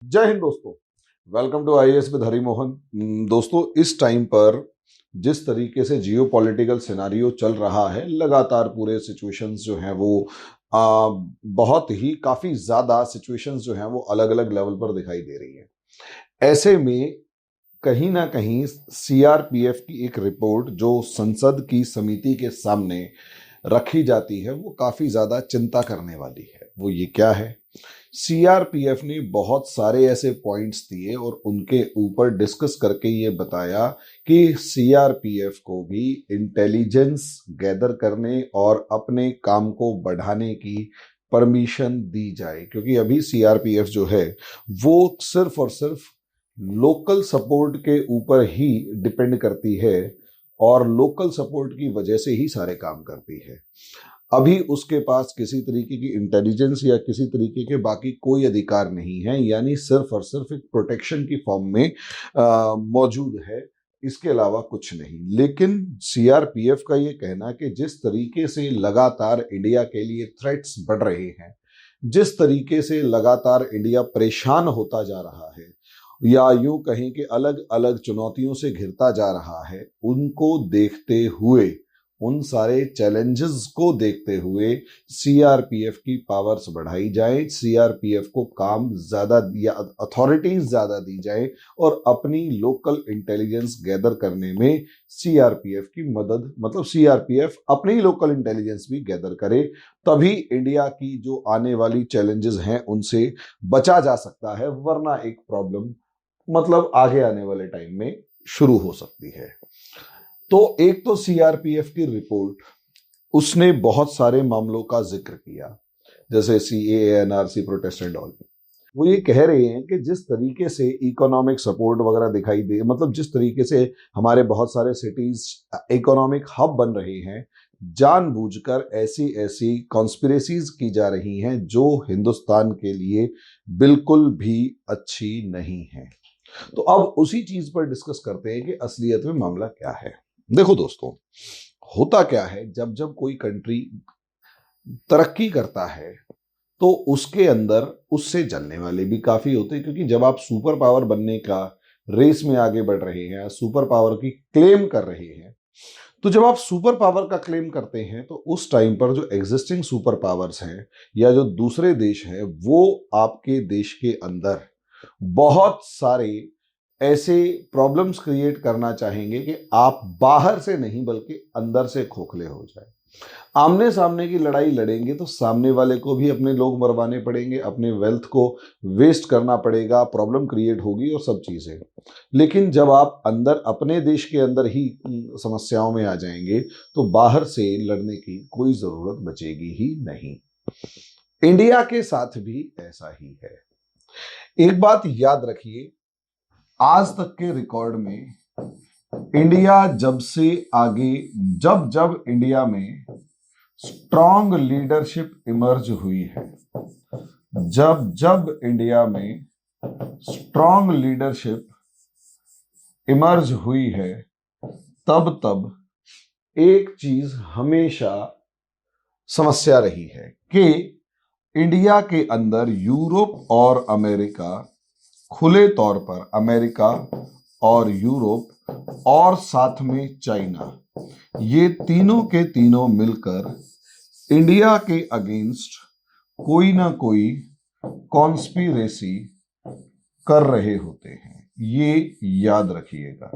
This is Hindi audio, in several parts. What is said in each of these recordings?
जय हिंद दोस्तों। Welcome to IAS with Hari Mohan. दोस्तों, इस टाइम पर जिस तरीके से जियो पॉलिटिकल सिनारियो चल रहा है, लगातार पूरे सिचुएशंस जो हैं वो बहुत ही काफी ज्यादा सिचुएशंस जो हैं वो अलग अलग लेवल पर दिखाई दे रही हैं। ऐसे में कहीं ना कहीं सीआरपीएफ की एक रिपोर्ट जो संसद की समिति के सामने रखी जाती है वो काफी ज्यादा चिंता करने वाली है। वो ये क्या है? सीआरपीएफ ने बहुत सारे ऐसे पॉइंट्स दिए और उनके ऊपर डिस्कस करके ये बताया कि सीआरपीएफ को भी इंटेलिजेंस गैदर करने और अपने काम को बढ़ाने की परमिशन दी जाए, क्योंकि अभी सीआरपीएफ जो है वो सिर्फ और सिर्फ लोकल सपोर्ट के ऊपर ही डिपेंड करती है और लोकल सपोर्ट की वजह से ही सारे काम करती है। अभी उसके पास किसी तरीके की इंटेलिजेंस या किसी तरीके के बाकी कोई अधिकार नहीं है, यानी सिर्फ और सिर्फ एक प्रोटेक्शन की फॉर्म में मौजूद है, इसके अलावा कुछ नहीं। लेकिन सीआरपीएफ का ये कहना कि जिस तरीके से लगातार इंडिया के लिए थ्रेट्स बढ़ रहे हैं, जिस तरीके से लगातार इंडिया परेशान होता जा रहा है या यूं कहें कि अलग अलग चुनौतियों से घिरता जा रहा है, उनको देखते हुए, उन सारे चैलेंजेस को देखते हुए सीआरपीएफ की पावर्स बढ़ाई जाए, सीआरपीएफ को काम ज्यादा या अथॉरिटीज ज्यादा दी जाए और अपनी लोकल इंटेलिजेंस गैदर करने में सीआरपीएफ की मदद, मतलब सीआरपीएफ अपनी लोकल इंटेलिजेंस भी गैदर करे, तभी इंडिया की जो आने वाली चैलेंजेस हैं उनसे बचा जा सकता है, वरना एक प्रॉब्लम मतलब आगे आने वाले टाइम में शुरू हो सकती है। तो एक तो सीआरपीएफ की रिपोर्ट, उसने बहुत सारे मामलों का जिक्र किया, जैसे CAA, NRC protest and all. वो ये कह रहे हैं कि जिस तरीके से इकोनॉमिक सपोर्ट वगैरह दिखाई दे, मतलब जिस तरीके से हमारे बहुत सारे सिटीज इकोनॉमिक हब बन रहे हैं, जानबूझकर ऐसी ऐसी कॉन्स्पिरेसीज की जा रही हैं जो हिंदुस्तान के लिए बिल्कुल भी अच्छी नहीं है। तो अब उसी चीज पर डिस्कस करते हैं कि असलियत में मामला क्या है। देखो दोस्तों, होता क्या है, जब जब कोई कंट्री तरक्की करता है तो उसके अंदर उससे जलने वाले भी काफी होते हैं, क्योंकि जब आप सुपर पावर बनने का रेस में आगे बढ़ रहे हैं, सुपर पावर की क्लेम कर रहे हैं, तो जब आप सुपर पावर का क्लेम करते हैं तो उस टाइम पर जो एग्जिस्टिंग सुपर पावर्स हैं या जो दूसरे देश हैं, वो आपके देश के अंदर बहुत सारे ऐसे प्रॉब्लम्स क्रिएट करना चाहेंगे कि आप बाहर से नहीं बल्कि अंदर से खोखले हो जाए। आमने सामने की लड़ाई लड़ेंगे तो सामने वाले को भी अपने लोग मरवाने पड़ेंगे, अपने वेल्थ को वेस्ट करना पड़ेगा, प्रॉब्लम क्रिएट होगी और सब चीजें। लेकिन जब आप अंदर अपने देश के अंदर ही समस्याओं में आ जाएंगे तो बाहर से लड़ने की कोई जरूरत बचेगी ही नहीं। इंडिया के साथ भी ऐसा ही है। एक बात याद रखिए, आज तक के रिकॉर्ड में इंडिया जब से आगे, जब जब इंडिया में स्ट्रॉन्ग लीडरशिप इमर्ज हुई है, जब जब इंडिया में स्ट्रॉन्ग लीडरशिप इमर्ज हुई है, तब तब एक चीज हमेशा समस्या रही है कि इंडिया के अंदर यूरोप और अमेरिका, खुले तौर पर अमेरिका और यूरोप और साथ में चाइना, ये तीनों के तीनों मिलकर इंडिया के अगेंस्ट कोई ना कोई कॉन्स्पिरेसी कर रहे होते हैं। ये याद रखिएगा,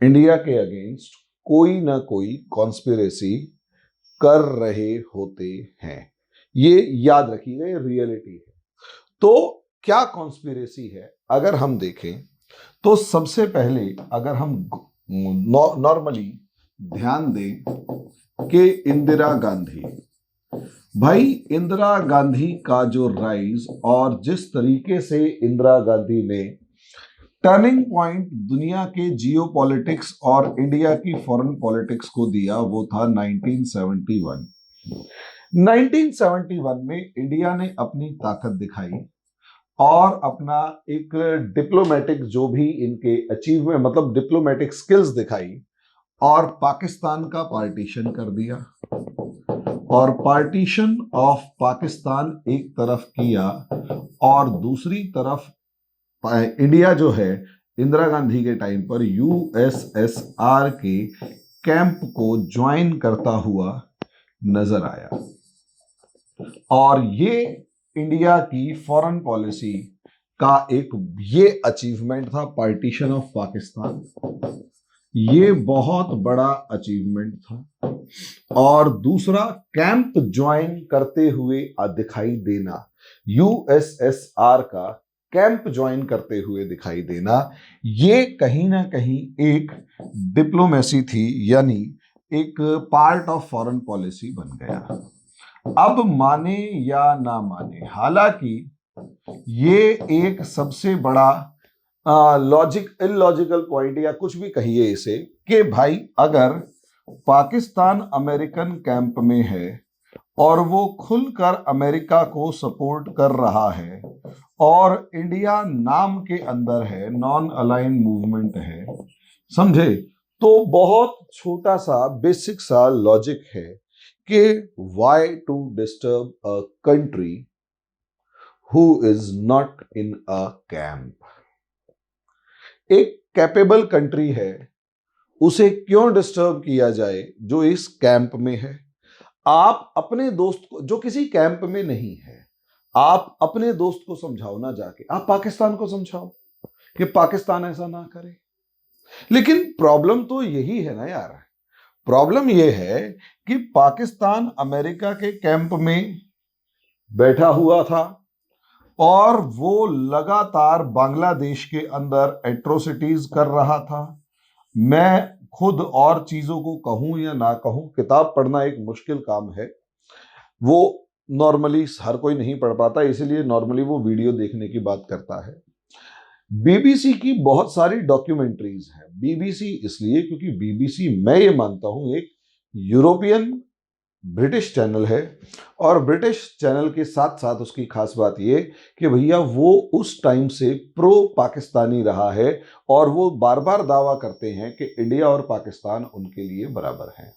इंडिया के अगेंस्ट कोई ना कोई कॉन्स्पिरेसी कर रहे होते हैं, ये याद रखिएगा, ये रियलिटी है। तो क्या कॉन्स्पिरेसी है? अगर हम देखें तो सबसे पहले अगर हम नॉर्मली ध्यान दें कि इंदिरा गांधी, भाई इंदिरा गांधी का जो राइज और जिस तरीके से इंदिरा गांधी ने टर्निंग पॉइंट दुनिया के जियो पॉलिटिक्स और इंडिया की फॉरेन पॉलिटिक्स को दिया, वो था 1971। 1971 में इंडिया ने अपनी ताकत दिखाई और अपना एक डिप्लोमेटिक जो भी इनके अचीवमेंट, मतलब डिप्लोमेटिक स्किल्स दिखाई और पाकिस्तान का पार्टीशन कर दिया। और पार्टीशन ऑफ पाकिस्तान एक तरफ किया और दूसरी तरफ इंडिया जो है इंदिरा गांधी के टाइम पर यूएसएसआर के कैंप को ज्वाइन करता हुआ नजर आया। और ये इंडिया की फॉरेन पॉलिसी का एक ये अचीवमेंट था, पार्टीशन ऑफ पाकिस्तान। ये बहुत बड़ा अचीवमेंट था। और दूसरा, कैंप ज्वाइन करते हुए दिखाई देना, यूएसएसआर का कैंप ज्वाइन करते हुए दिखाई देना, ये कहीं ना कहीं एक डिप्लोमेसी थी, यानी एक पार्ट ऑफ फॉरेन पॉलिसी बन गया। अब माने या ना माने, हालांकि ये एक सबसे बड़ा इलॉजिकल पॉइंट या कुछ भी कहिए इसे, कि भाई अगर पाकिस्तान अमेरिकन कैंप में है और वो खुलकर अमेरिका को सपोर्ट कर रहा है और इंडिया नाम के अंदर है, नॉन अलाइन मूवमेंट है, समझे, तो बहुत छोटा सा बेसिक सा लॉजिक है कि why to disturb a country who is not in a camp. एक कैपेबल कंट्री है, उसे क्यों डिस्टर्ब किया जाए जो इस कैंप में है। आप अपने दोस्त को, जो किसी कैंप में नहीं है, आप अपने दोस्त को समझाओ ना, जाके आप पाकिस्तान को समझाओ कि पाकिस्तान ऐसा ना करे। लेकिन प्रॉब्लम तो यही है ना यार, प्रॉब्लम यह है कि पाकिस्तान अमेरिका के कैंप में बैठा हुआ था और वो लगातार बांग्लादेश के अंदर एट्रोसिटीज कर रहा था। मैं खुद और चीजों को कहूं या ना कहूं, किताब पढ़ना एक मुश्किल काम है, वो नॉर्मली हर कोई नहीं पढ़ पाता, इसलिए नॉर्मली वो वीडियो देखने की बात करता है। बीबीसी की बहुत सारी डॉक्यूमेंट्रीज हैं। बीबीसी इसलिए क्योंकि बीबीसी, मैं ये मानता हूं, एक यूरोपियन ब्रिटिश चैनल है, और ब्रिटिश चैनल के साथ साथ उसकी खास बात ये कि भैया वो उस टाइम से प्रो पाकिस्तानी रहा है और वो बार बार दावा करते हैं कि इंडिया और पाकिस्तान उनके लिए बराबर हैं।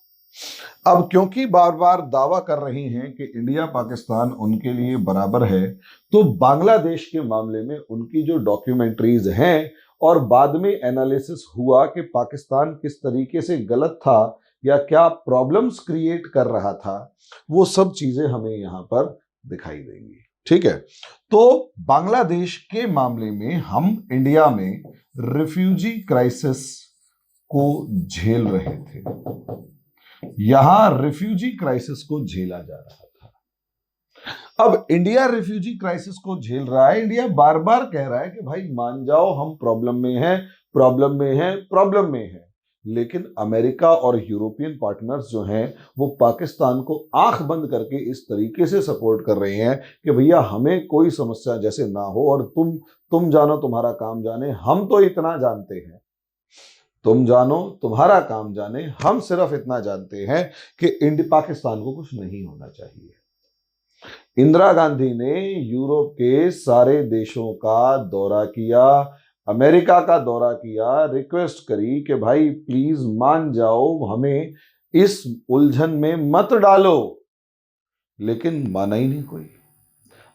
अब क्योंकि बार बार दावा कर रही हैं कि इंडिया पाकिस्तान उनके लिए बराबर है, तो बांग्लादेश के मामले में उनकी जो डॉक्यूमेंट्रीज हैं और बाद में एनालिसिस हुआ कि पाकिस्तान किस तरीके से गलत था या क्या प्रॉब्लम्स क्रिएट कर रहा था, वो सब चीजें हमें यहां पर दिखाई देंगी। ठीक है, तो बांग्लादेश के मामले में हम इंडिया में रिफ्यूजी क्राइसिस को झेल रहे थे। यहां रिफ्यूजी क्राइसिस को झेला जा रहा था। अब इंडिया रिफ्यूजी क्राइसिस को झेल रहा है, इंडिया बार बार कह रहा है कि भाई मान जाओ हम प्रॉब्लम में हैं, प्रॉब्लम में हैं, प्रॉब्लम में हैं। लेकिन अमेरिका और यूरोपियन पार्टनर्स जो हैं वो पाकिस्तान को आंख बंद करके इस तरीके से सपोर्ट कर रहे हैं कि भैया हमें कोई समस्या जैसे ना हो, और तुम जानो तुम्हारा काम जाने, हम तो इतना जानते हैं, तुम जानो तुम्हारा काम जाने, हम सिर्फ इतना जानते हैं कि पाकिस्तान को कुछ नहीं होना चाहिए। इंदिरा गांधी ने यूरोप के सारे देशों का दौरा किया, अमेरिका का दौरा किया, रिक्वेस्ट करी कि भाई प्लीज मान जाओ, हमें इस उलझन में मत डालो, लेकिन माना ही नहीं कोई।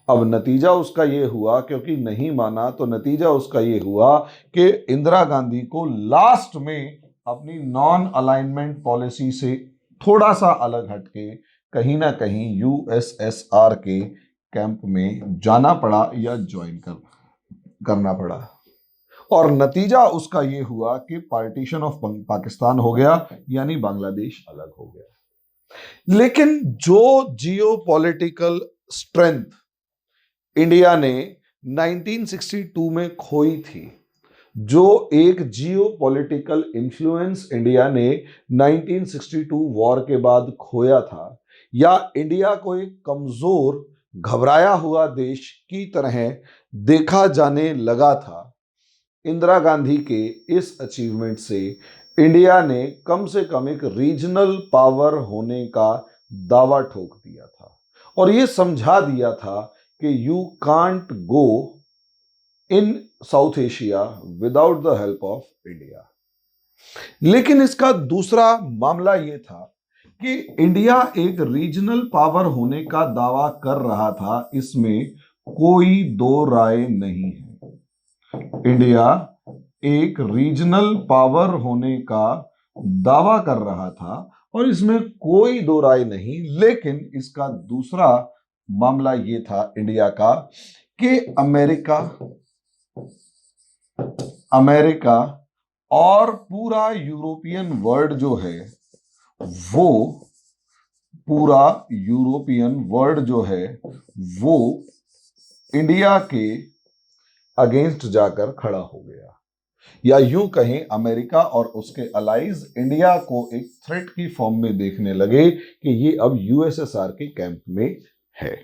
अब नतीजा उसका ये हुआ, क्योंकि नहीं माना, तो नतीजा उसका ये हुआ कि इंदिरा गांधी को लास्ट में अपनी नॉन अलाइनमेंट पॉलिसी से थोड़ा सा अलग हटके कहीं ना कहीं यूएसएसआर के कैंप में जाना पड़ा या ज्वाइन करना पड़ा। और नतीजा उसका ये हुआ कि पार्टीशन ऑफ पाकिस्तान हो गया, यानी बांग्लादेश अलग हो गया। लेकिन जो जियोपॉलिटिकल स्ट्रेंथ इंडिया ने 1962 में खोई थी, जो एक जियोपॉलिटिकल इन्फ्लुएंस इंडिया ने 1962 वॉर के बाद खोया था, या इंडिया को एक कमजोर घबराया हुआ देश की तरह देखा जाने लगा था, इंदिरा गांधी के इस अचीवमेंट से इंडिया ने कम से कम एक रीजनल पावर होने का दावा ठोक दिया था और यह समझा दिया था कि you can't go in south Asia without the help of India. लेकिन इसका दूसरा मामला यह था कि इंडिया एक रीजनल पावर होने का दावा कर रहा था, इसमें कोई दो राय नहीं है। इंडिया एक रीजनल पावर होने का दावा कर रहा था और इसमें कोई दो राय नहीं। लेकिन इसका दूसरा मामला ये था इंडिया का कि अमेरिका और पूरा यूरोपियन वर्ल्ड जो है वो पूरा यूरोपियन वर्ल्ड जो है वो इंडिया के अगेंस्ट जाकर खड़ा हो गया, या यूं कहें अमेरिका और उसके अलाइज इंडिया को एक थ्रेट की फॉर्म में देखने लगे कि ये अब यूएसएसआर के कैंप में है।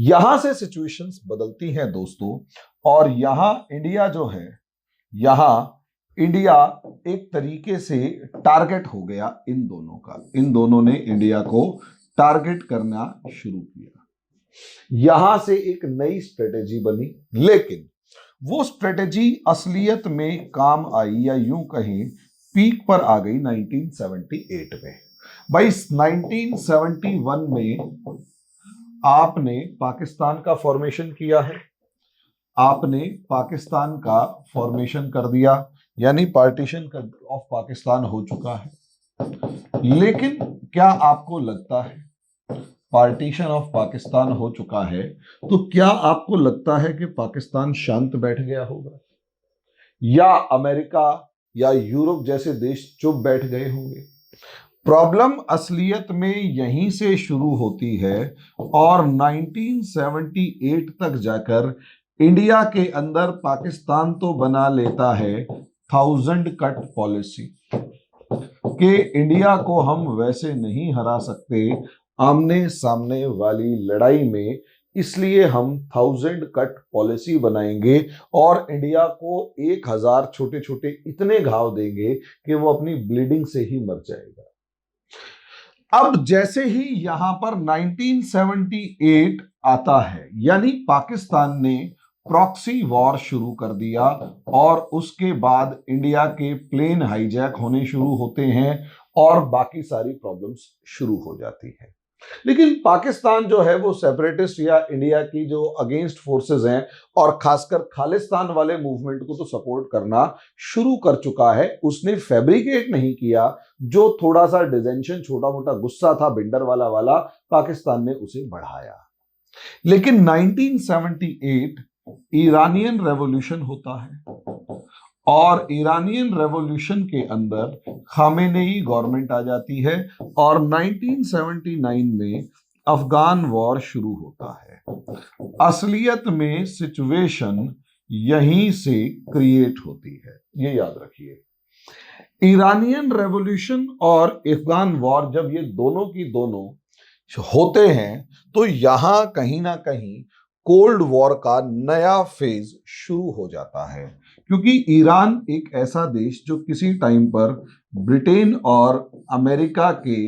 यहां से सिचुएशंस बदलती हैं दोस्तों, और यहां इंडिया जो है, यहां इंडिया एक तरीके से टारगेट हो गया इन दोनों का। इन दोनों ने इंडिया को टारगेट करना शुरू किया। यहां से एक नई स्ट्रेटेजी बनी, लेकिन वो स्ट्रेटेजी असलियत में काम आई, या यूं कहें पीक पर आ गई 1978 में। भाई 1971 में आपने पाकिस्तान का फॉर्मेशन किया है, आपने पाकिस्तान का फॉर्मेशन कर दिया, यानी पार्टीशन ऑफ पाकिस्तान हो चुका है। लेकिन क्या आपको लगता है पार्टीशन ऑफ पाकिस्तान हो चुका है तो क्या आपको लगता है कि पाकिस्तान शांत बैठ गया होगा, या अमेरिका या यूरोप जैसे देश चुप बैठ गए होंगे? प्रॉब्लम असलियत में यहीं से शुरू होती है और 1978 तक जाकर इंडिया के अंदर पाकिस्तान तो बना लेता है 1000 कट पॉलिसी कि इंडिया को हम वैसे नहीं हरा सकते आमने सामने वाली लड़ाई में, इसलिए हम 1000 कट पॉलिसी बनाएंगे और इंडिया को 1000 छोटे छोटे इतने घाव देंगे कि वो अपनी ब्लीडिंग से ही मर जाएगा। अब जैसे ही यहां पर 1978 आता है, यानी पाकिस्तान ने प्रॉक्सी वॉर शुरू कर दिया और उसके बाद इंडिया के प्लेन हाईजैक होने शुरू होते हैं और बाकी सारी प्रॉब्लम्स शुरू हो जाती हैं। लेकिन पाकिस्तान जो है वो सेपरेटिस्ट या इंडिया की जो अगेंस्ट फोर्सेस हैं और खासकर खालिस्तान वाले मूवमेंट को तो सपोर्ट करना शुरू कर चुका है। उसने फैब्रिकेट नहीं किया, जो थोड़ा सा डिजेंशन, छोटा मोटा गुस्सा था भिंडरवाला वाला, पाकिस्तान ने उसे बढ़ाया। लेकिन 1978 ईरानियन रेवोल्यूशन होता है और ईरानियन रेवोल्यूशन के अंदर खामेनेई गवर्नमेंट आ जाती है और 1979 में अफगान वॉर शुरू होता है। असलियत में सिचुएशन यहीं से क्रिएट होती है, ये याद रखिए। ईरानियन रेवोल्यूशन और अफगान वॉर जब ये दोनों की दोनों होते हैं तो यहां कहीं ना कहीं कोल्ड वॉर का नया फेज शुरू हो जाता है, क्योंकि ईरान एक ऐसा देश जो किसी टाइम पर ब्रिटेन और अमेरिका के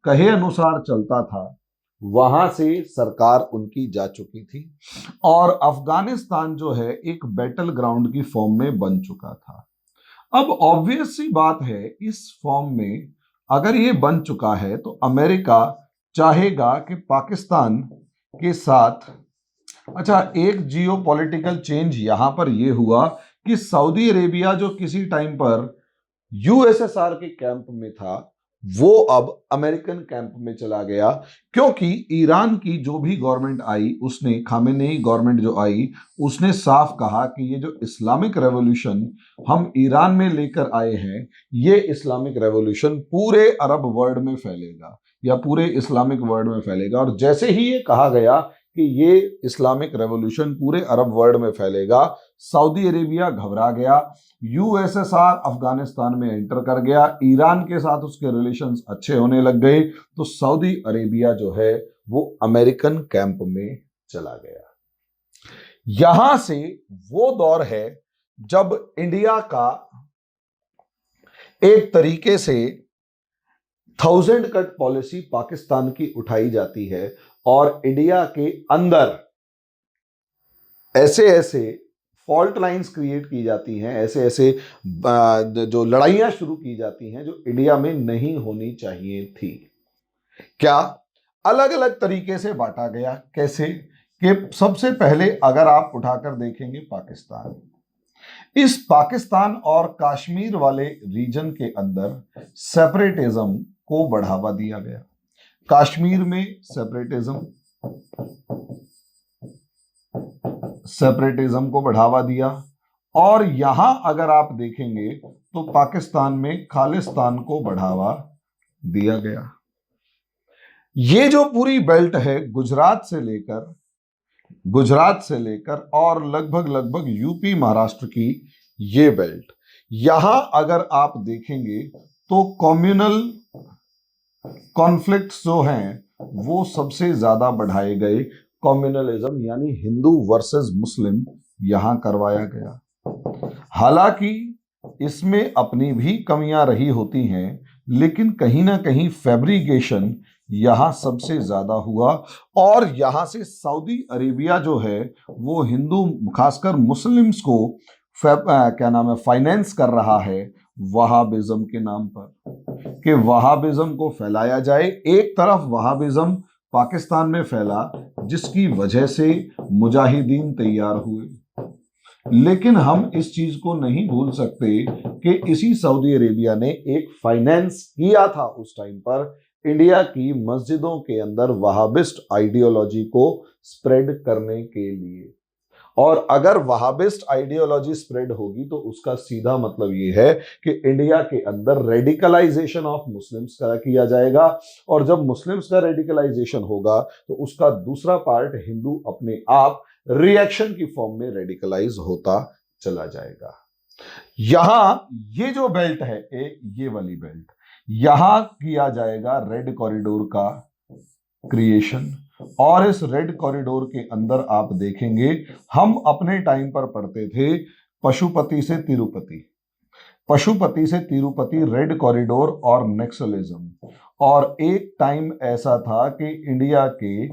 कहे अनुसार चलता था, वहां से सरकार उनकी जा चुकी थी और अफगानिस्तान जो है एक बैटल ग्राउंड की फॉर्म में बन चुका था। अब ऑब्वियस सी बात है, इस फॉर्म में अगर ये बन चुका है तो अमेरिका चाहेगा कि पाकिस्तान के साथ, अच्छा एक जियोपॉलिटिकल चेंज यहां पर यह हुआ कि सऊदी अरेबिया जो किसी टाइम पर यूएसएसआर के कैंप में था वो अब अमेरिकन कैंप में चला गया, क्योंकि ईरान की जो भी गवर्नमेंट आई, उसने खामेनेई गवर्नमेंट जो आई, उसने साफ कहा कि ये जो इस्लामिक रेवोल्यूशन हम ईरान में लेकर आए हैं, ये इस्लामिक रेवोल्यूशन पूरे अरब वर्ल्ड में फैलेगा या पूरे इस्लामिक वर्ल्ड में फैलेगा। और जैसे ही ये कहा गया कि ये इस्लामिक रेवोल्यूशन पूरे अरब वर्ल्ड में फैलेगा, सऊदी अरेबिया घबरा गया, यूएसएसआर अफगानिस्तान में एंटर कर गया, ईरान के साथ उसके रिलेशंस अच्छे होने लग गए, तो सऊदी अरेबिया जो है वो अमेरिकन कैंप में चला गया। यहां से वो दौर है जब इंडिया का एक तरीके से 1000 कट पॉलिसी पाकिस्तान की उठाई जाती है और इंडिया के अंदर ऐसे ऐसे फॉल्ट लाइंस क्रिएट की जाती हैं, ऐसे ऐसे जो लड़ाइयां शुरू की जाती हैं जो इंडिया में नहीं होनी चाहिए थी। क्या अलग अलग तरीके से बांटा गया, कैसे कि सबसे पहले अगर आप उठाकर देखेंगे पाकिस्तान, इस पाकिस्तान और कश्मीर वाले रीजन के अंदर सेपरेटिज्म को बढ़ावा दिया गया। कश्मीर में सेपरेटिज्म को बढ़ावा दिया, और यहां अगर आप देखेंगे तो पाकिस्तान में खालिस्तान को बढ़ावा दिया गया। ये जो पूरी बेल्ट है गुजरात से लेकर और लगभग यूपी महाराष्ट्र की ये बेल्ट, यहां अगर आप देखेंगे तो कम्युनल कॉन्फ्लिक्ट्स जो हैं वो सबसे ज्यादा बढ़ाए गए। कम्युनलिज्म यानी हिंदू वर्सेस मुस्लिम यहां करवाया गया। हालांकि इसमें अपनी भी कमियां रही होती हैं, लेकिन कहीं ना कहीं फैब्रिकेशन यहां सबसे ज्यादा हुआ, और यहां से सऊदी अरेबिया जो है वो हिंदू खासकर मुस्लिम्स को फाइनेंस कर रहा है वहाबिज्म के नाम पर, कि वहाबिज्म को फैलाया जाए। एक तरफ वहाबिज्म पाकिस्तान में फैला जिसकी वजह से मुजाहिदीन तैयार हुए, लेकिन हम इस चीज को नहीं भूल सकते कि इसी सऊदी अरेबिया ने एक फाइनेंस किया था उस टाइम पर इंडिया की मस्जिदों के अंदर वहाबिस्ट आइडियोलॉजी को स्प्रेड करने के लिए। और अगर वहाबिस्ट आइडियोलॉजी स्प्रेड होगी तो उसका सीधा मतलब यह है कि इंडिया के अंदर रेडिकलाइजेशन ऑफ मुस्लिम्स का किया जाएगा, और जब मुस्लिम्स का रेडिकलाइजेशन होगा तो उसका दूसरा पार्ट हिंदू अपने आप रिएक्शन की फॉर्म में रेडिकलाइज होता चला जाएगा। यहां ये जो बेल्ट है ये वाली बेल्ट, यहां किया जाएगा रेड कॉरिडोर का क्रिएशन, और इस रेड कॉरिडोर के अंदर आप देखेंगे हम अपने टाइम पर पढ़ते थे पशुपति से तिरुपति रेड कॉरिडोर और नक्सलिज्म, और एक टाइम ऐसा था कि इंडिया के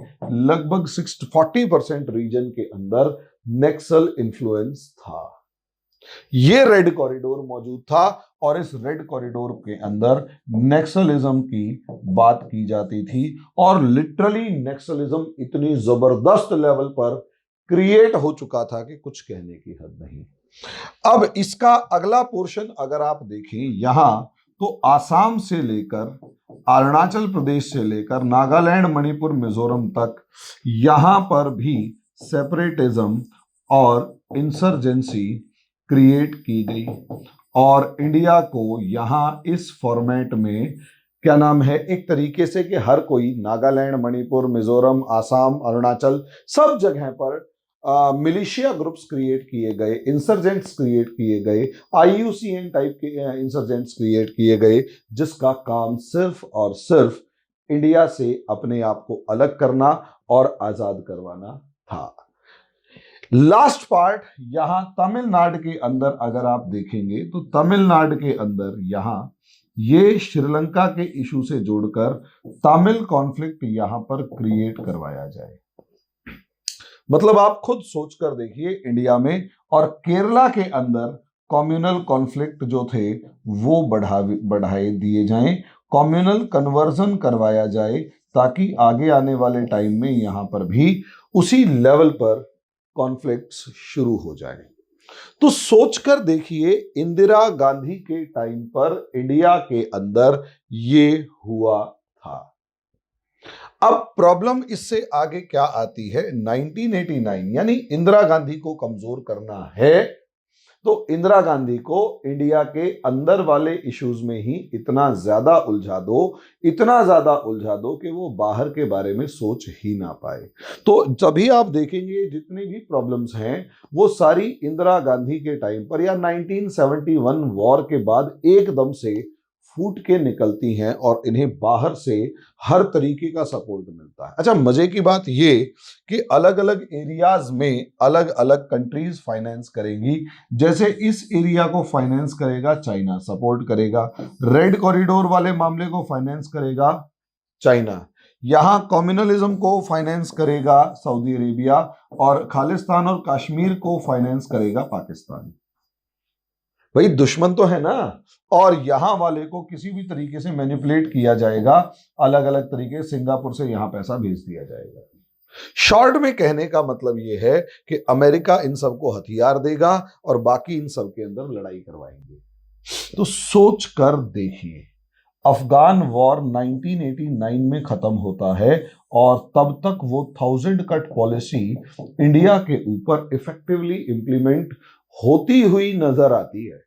लगभग 40% रीजन के अंदर नक्सल इन्फ्लुएंस था। ये रेड कॉरिडोर मौजूद था, और इस रेड कॉरिडोर के अंदर नक्सलिज्म की बात की जाती थी, और लिटरली नक्सलिज्म इतनी जबरदस्त लेवल पर क्रिएट हो चुका था कि कुछ कहने की हद नहीं। अब इसका अगला पोर्शन अगर आप देखें यहां, तो आसाम से लेकर अरुणाचल प्रदेश से लेकर नागालैंड, मणिपुर, मिजोरम तक यहां पर भी सेपरेटिज्म और इंसर्जेंसी क्रिएट की गई, और इंडिया को यहां इस फॉर्मेट में क्या नाम है, एक तरीके से कि हर कोई नागालैंड, मणिपुर, मिजोरम, आसाम, अरुणाचल सब जगह पर मिलिशिया ग्रुप्स क्रिएट किए गए, इंसर्जेंट्स क्रिएट किए गए, IUCN टाइप के इंसर्जेंट्स क्रिएट किए गए, जिसका काम सिर्फ और सिर्फ इंडिया से अपने आप को अलग करना और आजाद करवाना था। लास्ट पार्ट यहां तमिलनाडु के अंदर अगर आप देखेंगे तो तमिलनाडु के अंदर यहां ये श्रीलंका के इशू से जोड़कर तमिल कॉन्फ्लिक्ट यहां पर क्रिएट करवाया जाए। मतलब आप खुद सोचकर देखिए इंडिया में और केरला के अंदर कम्युनल कॉन्फ्लिक्ट जो थे वो बढ़ाए दिए जाएं, कम्युनल कन्वर्जन करवाया जाए, ताकि आगे आने वाले टाइम में यहां पर भी उसी लेवल पर कॉन्फ्लिक्ट्स शुरू हो जाए। तो सोचकर देखिए इंदिरा गांधी के टाइम पर इंडिया के अंदर ये हुआ था। अब प्रॉब्लम इससे आगे क्या आती है, 1989 यानी इंदिरा गांधी को कमजोर करना है तो इंदिरा गांधी को इंडिया के अंदर वाले इश्यूज में ही इतना ज्यादा उलझा दो कि वो बाहर के बारे में सोच ही ना पाए। तो तभी आप देखेंगे जितनी भी प्रॉब्लम्स हैं वो सारी इंदिरा गांधी के टाइम पर या 1971 वॉर के बाद एकदम से फूट के निकलती हैं और इन्हें बाहर से हर तरीके का सपोर्ट मिलता है। अच्छा, मजे की बात ये कि अलग अलग एरियाज में अलग अलग कंट्रीज फाइनेंस करेंगी। जैसे इस एरिया को फाइनेंस करेगा चाइना, सपोर्ट करेगा। रेड कॉरिडोर वाले मामले को फाइनेंस करेगा चाइना। यहां कम्युनलिज्म को फाइनेंस करेगा सऊदी अरेबिया, और खालिस्तान और कश्मीर को फाइनेंस करेगा पाकिस्तान। भाई दुश्मन तो है ना, और यहां वाले को किसी भी तरीके से मैनिपुलेट किया जाएगा, अलग अलग तरीके, सिंगापुर से यहां पैसा भेज दिया जाएगा। शॉर्ट में कहने का मतलब यह है कि अमेरिका इन सबको हथियार देगा और बाकी इन सब के अंदर लड़ाई करवाएंगे। तो सोच कर देखिए, अफगान वॉर 1989 में खत्म होता है और तब तक वो 1000 कट पॉलिसी इंडिया के ऊपर इफेक्टिवली इंप्लीमेंट होती हुई नजर आती है।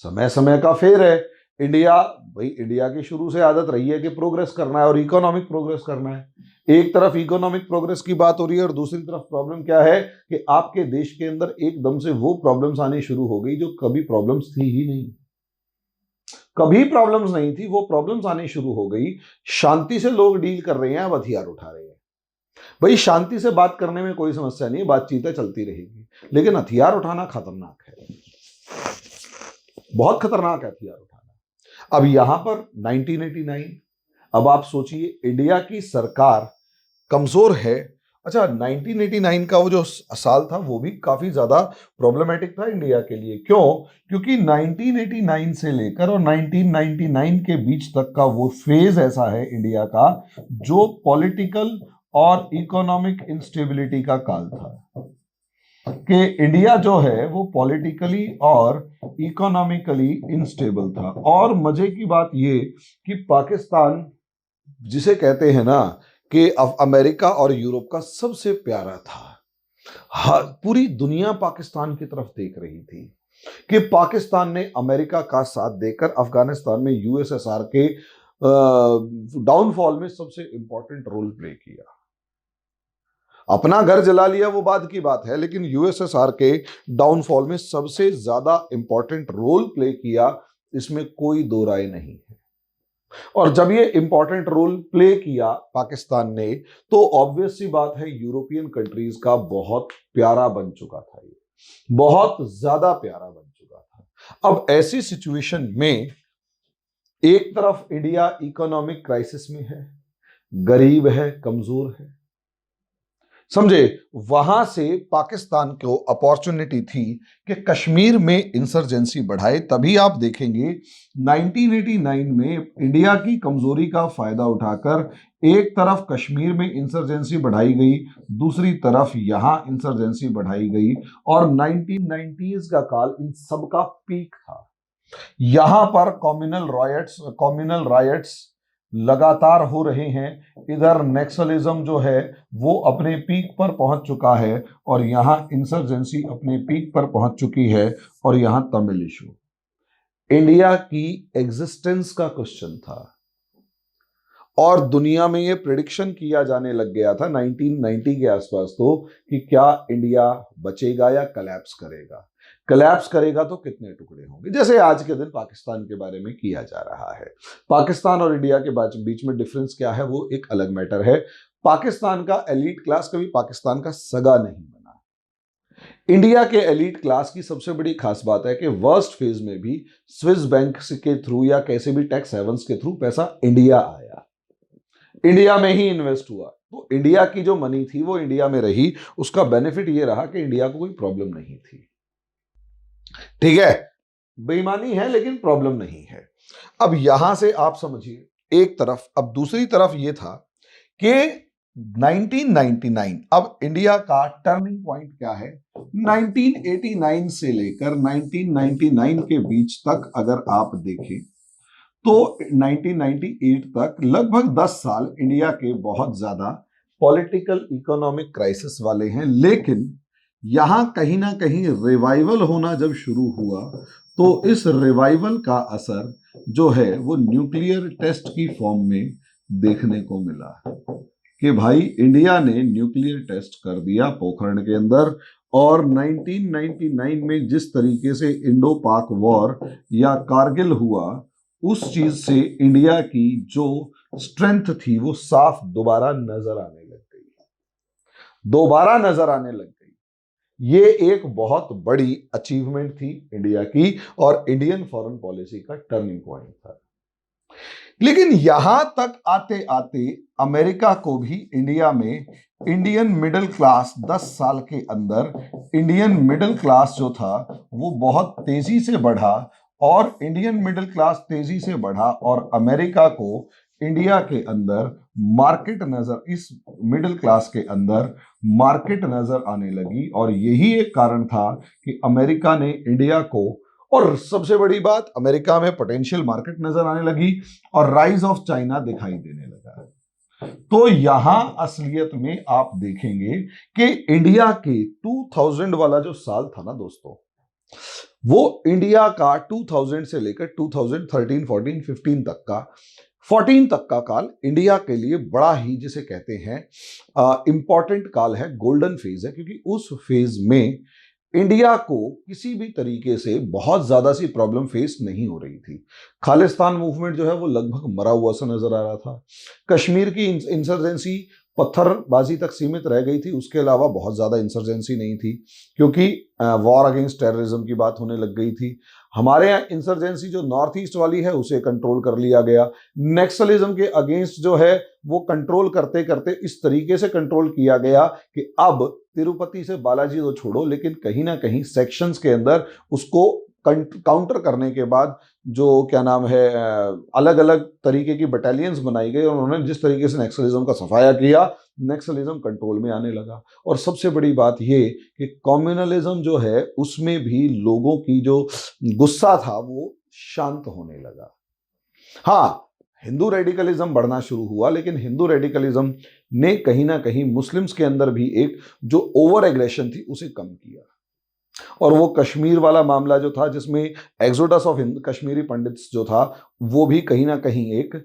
समय समय का फेर है। इंडिया की शुरू से आदत रही है कि प्रोग्रेस करना है और इकोनॉमिक प्रोग्रेस करना है। एक तरफ इकोनॉमिक प्रोग्रेस की बात हो रही है और दूसरी तरफ प्रॉब्लम क्या है कि आपके देश के अंदर एकदम से वो प्रॉब्लम्स आनी शुरू हो गई जो कभी प्रॉब्लम्स थी ही नहीं। कभी प्रॉब्लम्स नहीं थी, वो प्रॉब्लम्स आनी शुरू हो गई। शांति से लोग डील कर रहे हैं, अब हथियार उठा रहे हैं। भाई शांति से बात करने में कोई समस्या नहीं है, बातचीतें चलती रहेगी, लेकिन हथियार उठाना खतरनाक है, बहुत खतरनाक है हथियार उठाना। अब यहां पर 1989, अब आप सोचिए इंडिया की सरकार कमजोर है। अच्छा, 1989 का वो जो साल था वो भी काफी ज्यादा प्रॉब्लमेटिक था इंडिया के लिए। क्यों? क्योंकि 1989 से लेकर और 1999 के बीच तक का वो फेज ऐसा है इंडिया का जो पॉलिटिकल और इकोनॉमिक इंस्टेबिलिटी का काल था कि इंडिया जो है वो पॉलिटिकली और इकोनॉमिकली इनस्टेबल था। और मजे की बात ये कि पाकिस्तान, जिसे कहते हैं ना कि अमेरिका और यूरोप का सबसे प्यारा था, पूरी दुनिया पाकिस्तान की तरफ देख रही थी कि पाकिस्तान ने अमेरिका का साथ देकर अफगानिस्तान में यूएसएसआर के डाउनफॉल में सबसे इंपॉर्टेंट रोल प्ले किया। अपना घर जला लिया वो बाद की बात है, लेकिन यूएसएसआर के डाउनफॉल में सबसे ज्यादा इंपॉर्टेंट रोल प्ले किया, इसमें कोई दो राय नहीं है। और जब ये इंपॉर्टेंट रोल प्ले किया पाकिस्तान ने, तो ऑब्वियस सी बात है यूरोपियन कंट्रीज का बहुत प्यारा बन चुका था, ये बहुत ज्यादा प्यारा बन चुका था। अब ऐसी सिचुएशन में एक तरफ इंडिया इकोनॉमिक क्राइसिस में है, गरीब है, कमजोर है, समझे। वहां से पाकिस्तान को अपॉर्चुनिटी थी कि कश्मीर में इंसर्जेंसी बढ़ाए। तभी आप देखेंगे 1989 में इंडिया की कमजोरी का फायदा उठाकर एक तरफ कश्मीर में इंसर्जेंसी बढ़ाई गई, दूसरी तरफ यहां इंसर्जेंसी बढ़ाई गई। और 1990s का काल इन सब का पीक था। यहां पर कम्युनल रायट्स लगातार हो रहे हैं। इधर नक्सलिज्म जो है वो अपने पीक पर पहुंच चुका है और यहां इंसर्जेंसी अपने पीक पर पहुंच चुकी है। और यहां तमिल इशू, इंडिया की एग्जिस्टेंस का क्वेश्चन था और दुनिया में ये प्रिडिक्शन किया जाने लग गया था 1990 के आसपास तो कि क्या इंडिया बचेगा या कलैप्स करेगा। कलैप्स करेगा तो कितने टुकड़े होंगे, जैसे आज के दिन पाकिस्तान के बारे में किया जा रहा है। पाकिस्तान और इंडिया के बीच में डिफरेंस क्या है वो एक अलग मैटर है। पाकिस्तान का एलीट क्लास कभी पाकिस्तान का सगा नहीं बना। इंडिया के एलीट क्लास की सबसे बड़ी खास बात है कि वर्स्ट फेज में भी स्विस बैंक के थ्रू या कैसे भी टैक्स हेवंस के थ्रू पैसा इंडिया आया, इंडिया में ही इन्वेस्ट हुआ। तो इंडिया की जो मनी थी वो इंडिया में रही। उसका बेनिफिट ये रहा कि इंडिया को कोई प्रॉब्लम नहीं थी। ठीक है, बेईमानी है लेकिन प्रॉब्लम नहीं है। अब यहां से आप समझिए एक तरफ, अब दूसरी तरफ ये था कि 1999, अब इंडिया का टर्निंग पॉइंट क्या है, 1989 से लेकर 1999 के बीच तक अगर आप देखें तो 1998 तक लगभग 10 साल इंडिया के बहुत ज्यादा पॉलिटिकल इकोनॉमिक क्राइसिस वाले हैं। लेकिन यहां कहीं ना कहीं रिवाइवल होना जब शुरू हुआ तो इस रिवाइवल का असर जो है वो न्यूक्लियर टेस्ट की फॉर्म में देखने को मिला कि भाई इंडिया ने न्यूक्लियर टेस्ट कर दिया पोखरण के अंदर। और 1999 में जिस तरीके से इंडो पाक वॉर या कारगिल हुआ, उस चीज से इंडिया की जो स्ट्रेंथ थी वो साफ दोबारा नजर आने लग गई। ये एक बहुत बड़ी अचीवमेंट थी इंडिया की और इंडियन फॉरेन पॉलिसी का टर्निंग पॉइंट था। लेकिन यहां तक आते आते अमेरिका को भी इंडिया में इंडियन मिडिल क्लास 10 साल के अंदर इंडियन मिडिल क्लास जो था वो बहुत तेजी से बढ़ा और इंडियन मिडिल क्लास तेजी से बढ़ा और अमेरिका को इंडिया के अंदर मार्केट नजर, इस मिडिल क्लास के अंदर मार्केट नजर आने लगी। और यही एक कारण था कि अमेरिका ने इंडिया को, और सबसे बड़ी बात, अमेरिका में पोटेंशियल मार्केट नजर आने लगी और राइज ऑफ चाइना दिखाई देने लगा। तो यहां असलियत में आप देखेंगे कि इंडिया के 2000 वाला जो साल था ना दोस्तों, वो इंडिया का 2000 से लेकर 2013, 14, 15 तक का, 14 तक का काल इंडिया के लिए बड़ा ही, जिसे कहते हैं इंपॉर्टेंट काल है, गोल्डन फेज है। क्योंकि उस फेज में इंडिया को किसी भी तरीके से बहुत ज्यादा सी प्रॉब्लम फेस नहीं हो रही थी। खालिस्तान मूवमेंट जो है वो लगभग मरा हुआ सा नजर आ रहा था। कश्मीर की इंसर्जेंसी पत्थरबाजी तक सीमित रह गई थी, उसके अलावा बहुत ज्यादा इंसर्जेंसी नहीं थी, क्योंकि वॉर अगेंस्ट टेररिज्म की बात होने लग गई थी। हमारे यहाँ इंसर्जेंसी जो नॉर्थ ईस्ट वाली है उसे कंट्रोल कर लिया गया। नक्सलिज्म के अगेंस्ट जो है वो कंट्रोल करते करते इस तरीके से कंट्रोल किया गया कि अब तिरुपति से बालाजी तो छोड़ो, लेकिन कहीं ना कहीं सेक्शंस के अंदर उसको काउंटर करने के बाद जो क्या नाम है, अलग अलग तरीके की बटालियंस बनाई गई और उन्होंने जिस तरीके से नक्सलिज्म का सफाया किया, नक्सलिज्म कंट्रोल में आने लगा। और सबसे बड़ी बात ये कि कम्युनलिज्म जो है उसमें भी लोगों की जो गुस्सा था वो शांत होने लगा। हाँ, हिंदू रेडिकलिज्म बढ़ना शुरू हुआ, लेकिन हिंदू रेडिकलिज्म ने कहीं ना कहीं मुस्लिम्स के अंदर भी एक जो ओवर एग्रेशन थी उसे कम किया। और वो कश्मीर वाला मामला जो था, जिसमें एक्सोडस ऑफ कश्मीरी पंडित्स जो था, वो भी कहीं ना कहीं एक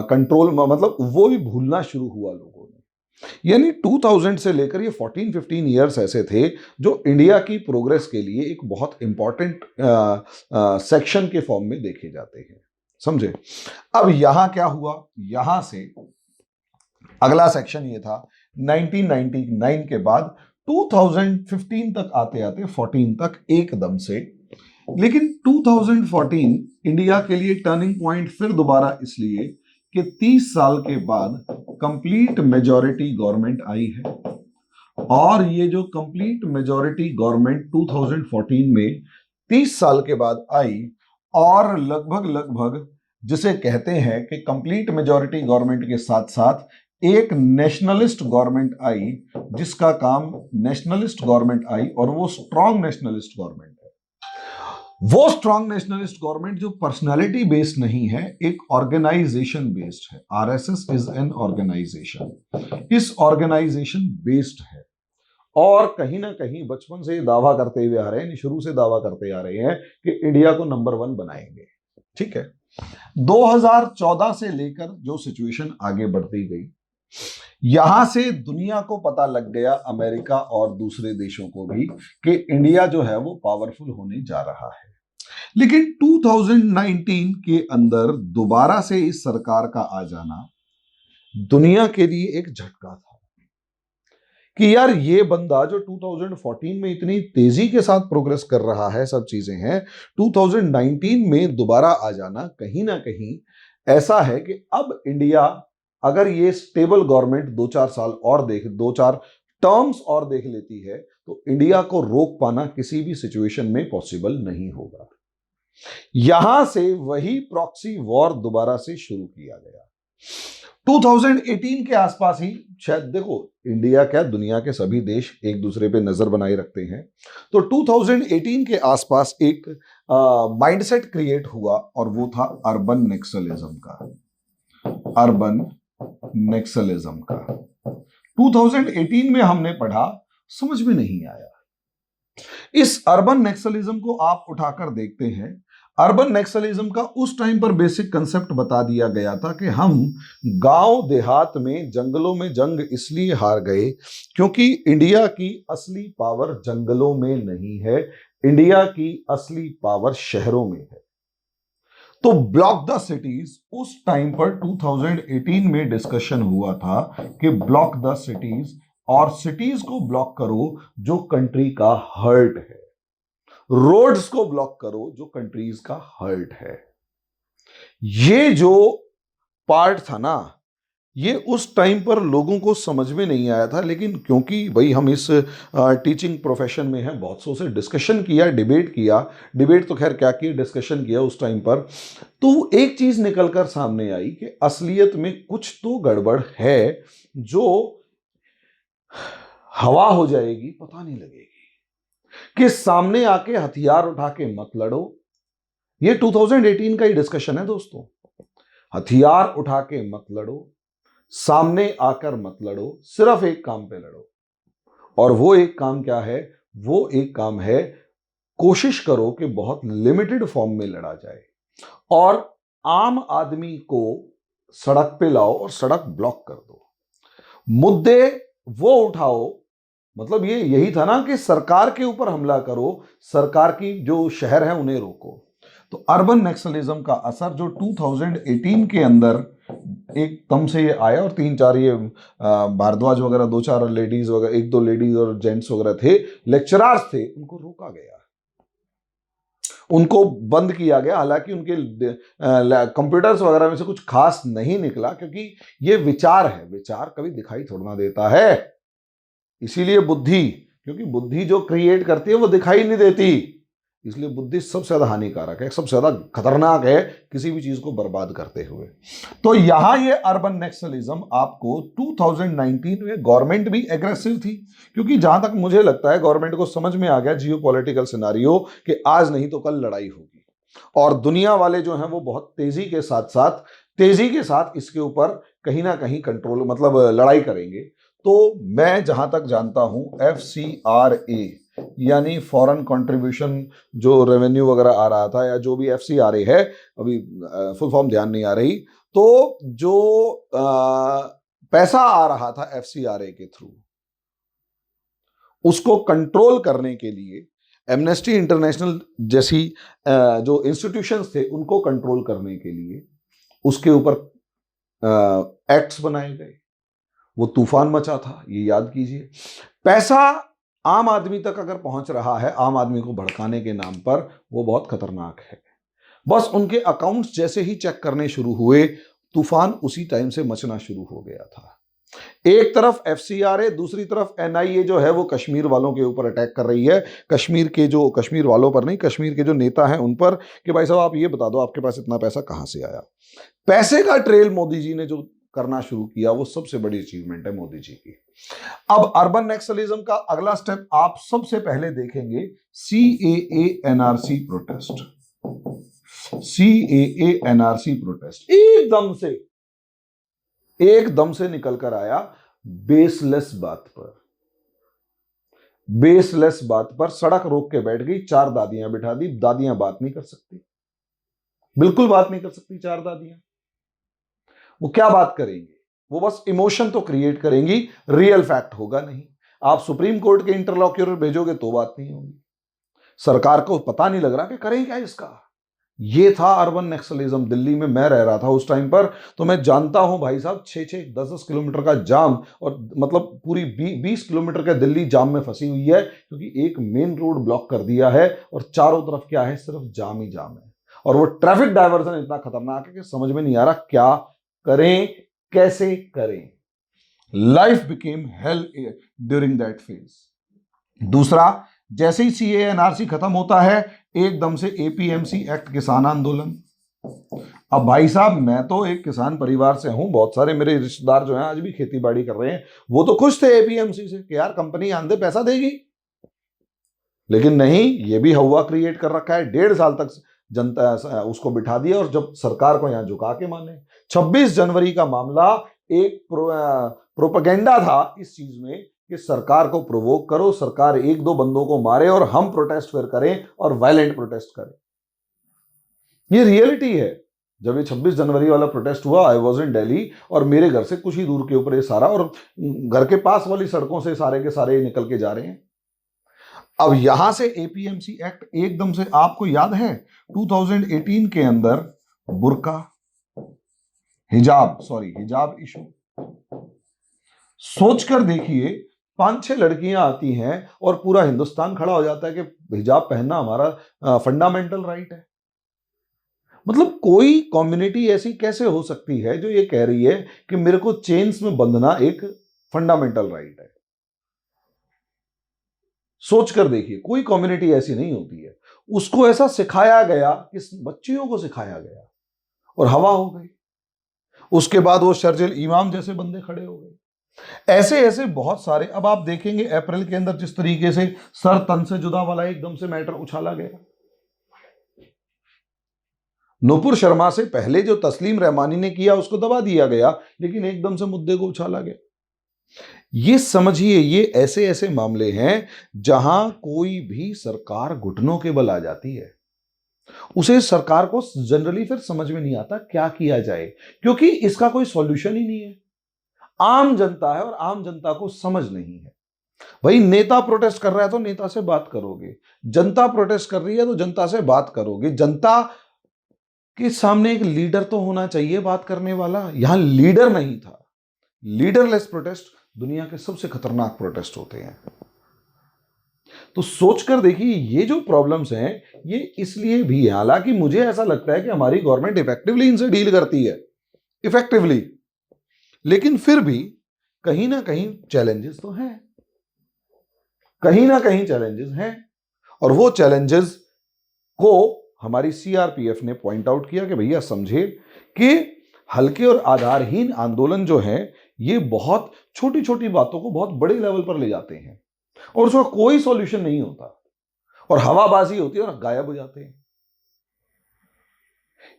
कंट्रोल, मतलब वो भी भूलना शुरू हुआ लोगों ने। यानी 2000 से लेकर ये 14-15 ईयर्स ऐसे थे जो इंडिया की प्रोग्रेस के लिए एक बहुत इंपॉर्टेंट सेक्शन के फॉर्म में देखे जाते हैं, समझे। अब यहां क्या हुआ, यहां से अगला सेक्शन ये था 1999 के बाद 2015 तक आते आते 14 तक एकदम से। लेकिन 2014 इंडिया के लिए टर्निंग पॉइंट फिर दोबारा इसलिए कि 30 साल के बाद कंप्लीट मेजॉरिटी गवर्नमेंट आई है। और ये जो कंप्लीट मेजॉरिटी गवर्नमेंट 2014 में 30 साल के बाद आई, और लगभग लगभग जिसे कहते हैं कि कंप्लीट मेजॉरिटी गवर्नमेंट के साथ साथ एक नेशनलिस्ट गवर्नमेंट आई, जिसका काम नेशनलिस्ट गवर्नमेंट आई, और वो स्ट्रॉन्ग नेशनलिस्ट गवर्नमेंट है। वो स्ट्रॉन्ग नेशनलिस्ट गवर्नमेंट जो पर्सनालिटी बेस्ड नहीं है, एक ऑर्गेनाइजेशन बेस्ड है। आरएसएस इज एन ऑर्गेनाइजेशन, इस ऑर्गेनाइजेशन बेस्ड है। और कहीं ना कहीं बचपन से दावा करते हुए आ रहे हैं, शुरू से दावा करते आ रहे हैं कि इंडिया को नंबर 1 बनाएंगे। ठीक है, 2014 से लेकर जो सिचुएशन आगे बढ़ती गई, यहां से दुनिया को पता लग गया, अमेरिका और दूसरे देशों को भी, कि इंडिया जो है वो पावरफुल होने जा रहा है। लेकिन 2019 के अंदर दोबारा से इस सरकार का आ जाना दुनिया के लिए एक झटका था कि यार ये बंदा जो 2014 में इतनी तेजी के साथ प्रोग्रेस कर रहा है, सब चीजें हैं, 2019 में दोबारा आ जाना कहीं ना कहीं ऐसा है कि अब इंडिया अगर ये स्टेबल गवर्नमेंट 2-4 साल और 2-4 टर्म्स और देख लेती है, तो इंडिया को रोक पाना किसी भी सिचुएशन में पॉसिबल नहीं होगा। यहां से वही प्रॉक्सी वॉर दोबारा से शुरू किया गया 2018 के आसपास ही। शायद देखो, इंडिया क्या, दुनिया के सभी देश एक दूसरे पे नजर बनाए रखते हैं। तो 2018 के आसपास एक माइंडसेट क्रिएट हुआ, और वो था अर्बन नेक्सलिज्म का। अर्बन नेक्सलिज्म का 2018 में हमने पढ़ा, समझ में नहीं आया। इस अर्बन नेक्सलिज्म को आप उठाकर देखते हैं, अर्बन नेक्सलिज्म का उस टाइम पर बेसिक कंसेप्ट बता दिया गया था कि हम गांव देहात में जंगलों में जंग इसलिए हार गए क्योंकि इंडिया की असली पावर जंगलों में नहीं है, इंडिया की असली पावर शहरों में है। तो ब्लॉक द सिटीज, उस टाइम पर 2018 में डिस्कशन हुआ था कि ब्लॉक द सिटीज, और सिटीज को ब्लॉक करो जो कंट्री का हार्ट है, रोड्स को ब्लॉक करो जो कंट्रीज का हार्ट है। ये जो पार्ट था ना, ये उस टाइम पर लोगों को समझ में नहीं आया था, लेकिन क्योंकि भाई हम इस टीचिंग प्रोफेशन में हैं, बहुत सौ से डिस्कशन किया, डिबेट किया, डिबेट तो खैर क्या किया, डिस्कशन किया उस टाइम पर, तो एक चीज निकल कर सामने आई कि असलियत में कुछ तो गड़बड़ है, जो हवा हो जाएगी पता नहीं लगेगी, कि सामने आके हथियार उठा के मत लड़ो। ये 2018 का ही डिस्कशन है दोस्तों। हथियार उठा के मत लड़ो, सामने आकर मत लड़ो, सिर्फ एक काम पे लड़ो। और वो एक काम क्या है? वो एक काम है, कोशिश करो कि बहुत लिमिटेड फॉर्म में लड़ा जाए और आम आदमी को सड़क पे लाओ और सड़क ब्लॉक कर दो। मुद्दे वो उठाओ, मतलब ये यही था ना कि सरकार के ऊपर हमला करो, सरकार की जो शहर है उन्हें रोको। तो अर्बन नक्सलिज्म का असर जो 2018 के अंदर एकदम से ये आया, और तीन चार ये भारद्वाज वगैरह, दो चार लेडीज वगैरह, एक दो लेडीज और जेंट्स वगैरह थे, लेक्चरर्स थे, उनको रोका गया, उनको बंद किया गया। हालांकि उनके कंप्यूटर्स वगैरह में से कुछ खास नहीं निकला, क्योंकि ये विचार है, विचार कभी दिखाई थोड़ा देता है। इसीलिए बुद्धि, क्योंकि बुद्धि जो क्रिएट करती है वो दिखाई नहीं देती, इसलिए बुद्धि सबसे ज्यादा हानिकारक है, सबसे ज्यादा खतरनाक है किसी भी चीज को बर्बाद करते हुए। तो यहां ये अर्बन नक्सलिज्म आपको 2019 में, गवर्नमेंट भी एग्रेसिव थी, क्योंकि जहां तक मुझे लगता है गवर्नमेंट को समझ में आ गया जियो पॉलिटिकल सिनारियो कि आज नहीं तो कल लड़ाई होगी, और दुनिया वाले जो हैं वो बहुत तेजी के साथ इसके ऊपर कहीं ना कहीं कंट्रोल, मतलब लड़ाई करेंगे। तो मैं जहां तक जानता हूं, FCRA यानी फॉरेन कंट्रीब्यूशन, जो रेवेन्यू वगैरह आ रहा था, या जो भी FCRA है, अभी फुल फॉर्म ध्यान नहीं आ रही, तो जो पैसा आ रहा था FCRA के थ्रू, उसको कंट्रोल करने के लिए एमनेस्टी इंटरनेशनल जैसी जो इंस्टीट्यूशंस थे उनको कंट्रोल करने के लिए उसके ऊपर एक्ट्स बनाए गए। वो तूफान मचा था, ये याद कीजिए। पैसा आम आदमी तक अगर पहुंच रहा है, आम आदमी को भड़काने के नाम पर, वो बहुत खतरनाक है। बस उनके अकाउंट्स जैसे ही चेक करने शुरू हुए, तूफान उसी टाइम से मचना शुरू हो गया था। एक तरफ FCRA, दूसरी तरफ NIA जो है वो कश्मीर वालों के ऊपर अटैक कर रही है, कश्मीर वालों पर नहीं, कश्मीर के जो नेता हैं उन पर, कि भाई साहब आप ये बता दो आपके पास इतना पैसा कहां से आया। पैसे का ट्रेल मोदी जी ने जो करना शुरू किया, वो सबसे बड़ी अचीवमेंट है मोदी जी की। अब अर्बन नक्सलिज्म का अगला स्टेप आप सबसे पहले देखेंगे, CAA NRC protest. CAA NRC protest एकदम से निकल कर आया बेसलेस बात पर सड़क रोक के बैठ गई, चार दादियां बिठा दी। दादियां बात नहीं कर सकती, बिल्कुल बात नहीं कर सकती चार दादियां। वो क्या बात करेंगी? वो बस इमोशन तो क्रिएट करेंगी, रियल फैक्ट होगा नहीं। आप सुप्रीम कोर्ट के इंटरलॉक्यूटर भेजोगे तो बात नहीं होगी। सरकार को पता नहीं लग रहा कि करें क्या इसका। ये था अर्बन नक्सलिज्म। दिल्ली में मैं रह रहा था उस टाइम पर, तो मैं जानता हूं भाई साहब, 6-6 10-10 किलोमीटर का जाम, और मतलब पूरी 20 किलोमीटर का दिल्ली जाम में फंसी हुई है, क्योंकि एक मेन रोड ब्लॉक कर दिया है और चारों तरफ क्या है, सिर्फ जाम ही जाम है। और वो ट्रैफिक डायवर्जन इतना खतरनाक है कि समझ में नहीं आ रहा क्या करें, कैसे करें। Life became hello during that phase. दूसरा, जैसे ही CAA NRC खत्म होता है, एकदम से APMC एक्ट, किसान आंदोलन। अब भाई साहब, मैं तो एक किसान परिवार से हूं, बहुत सारे मेरे रिश्तेदार जो हैं आज भी खेती बाड़ी कर रहे हैं, वो तो खुश थे APMC से कि यार कंपनी आंदे पैसा देगी। लेकिन नहीं, ये भी हवा क्रिएट कर रखा है। 1.5 साल तक जनता उसको बिठा दिया, और जब सरकार को यहां झुका के माने। 26 जनवरी का मामला एक प्रोपेगेंडा था इस चीज में कि सरकार को प्रोवोक करो, सरकार एक दो बंदों को मारे और हम प्रोटेस्ट फिर करें, और वायलेंट प्रोटेस्ट करें। ये रियलिटी है। जब ये 26 जनवरी वाला प्रोटेस्ट हुआ, आई वॉज इन दिल्ली, और मेरे घर से कुछ ही दूर के ऊपर ये सारा, और घर के पास वाली सड़कों से सारे के सारे निकल के जा रहे हैं। अब यहां से APMC एक्ट एकदम से, आपको याद है 2018 के अंदर बुर्का, हिजाब इशू। सोचकर देखिए, 5-6 लड़कियां आती हैं और पूरा हिंदुस्तान खड़ा हो जाता है कि हिजाब पहनना हमारा फंडामेंटल राइट है। मतलब कोई कम्युनिटी ऐसी कैसे हो सकती है जो ये कह रही है कि मेरे को चेन्स में बंधना एक फंडामेंटल राइट है? सोच कर देखिए, कोई कम्युनिटी ऐसी नहीं होती है। उसको ऐसा सिखाया गया, किस बच्चियों को सिखाया गया, और हवा हो गई। उसके बाद वो शर्जिल इमाम जैसे बंदे खड़े हो गए। ऐसे ऐसे बहुत सारे। अब आप देखेंगे अप्रैल के अंदर जिस तरीके से सर तन से जुदा वाला एकदम से मैटर उछाला गया। नुपुर शर्मा से पहले जो तस्लीम रहमानी ने किया उसको दबा दिया गया, लेकिन एकदम से मुद्दे को उछाला गया। ये समझिए, ये ऐसे ऐसे मामले हैं जहां कोई भी सरकार घुटनों के बल आ जाती है। उसे सरकार को जनरली फिर समझ में नहीं आता क्या किया जाए, क्योंकि इसका कोई सॉल्यूशन ही नहीं है। आम जनता है और आम जनता को समझ नहीं है। भाई नेता प्रोटेस्ट कर रहा है तो नेता से बात करोगे, जनता प्रोटेस्ट कर रही है तो जनता से बात करोगे। जनता के सामने एक लीडर तो होना चाहिए बात करने वाला। यहां लीडर नहीं था। लीडरलेस प्रोटेस्ट दुनिया के सबसे खतरनाक प्रोटेस्ट होते हैं। तो सोचकर देखिए, ये जो प्रॉब्लम्स हैं ये इसलिए भी है। हालांकि मुझे ऐसा लगता है कि हमारी गवर्नमेंट इफेक्टिवली इनसे डील करती है, इफेक्टिवली, लेकिन फिर भी कहीं ना कहीं चैलेंजेस तो हैं, कहीं ना कहीं चैलेंजेस हैं। और वो चैलेंजेस को हमारी सीआरपीएफ ने पॉइंट आउट किया कि भैया समझे कि हल्के और आधारहीन आंदोलन जो है ये बहुत छोटी छोटी बातों को बहुत बड़े लेवल पर ले जाते हैं और उसका कोई सॉल्यूशन नहीं होता और हवाबाजी होती है और गायब हो जाते हैं।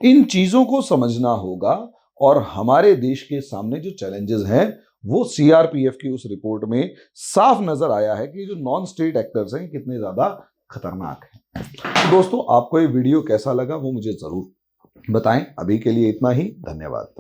इन चीजों को समझना होगा। और हमारे देश के सामने जो चैलेंजेस हैं वो सीआरपीएफ की उस रिपोर्ट में साफ नजर आया है कि जो नॉन स्टेट एक्टर्स हैं कितने ज्यादा खतरनाक हैं। तो दोस्तों, आपको ये वीडियो कैसा लगा वो मुझे जरूर बताएं। अभी के लिए इतना ही, धन्यवाद।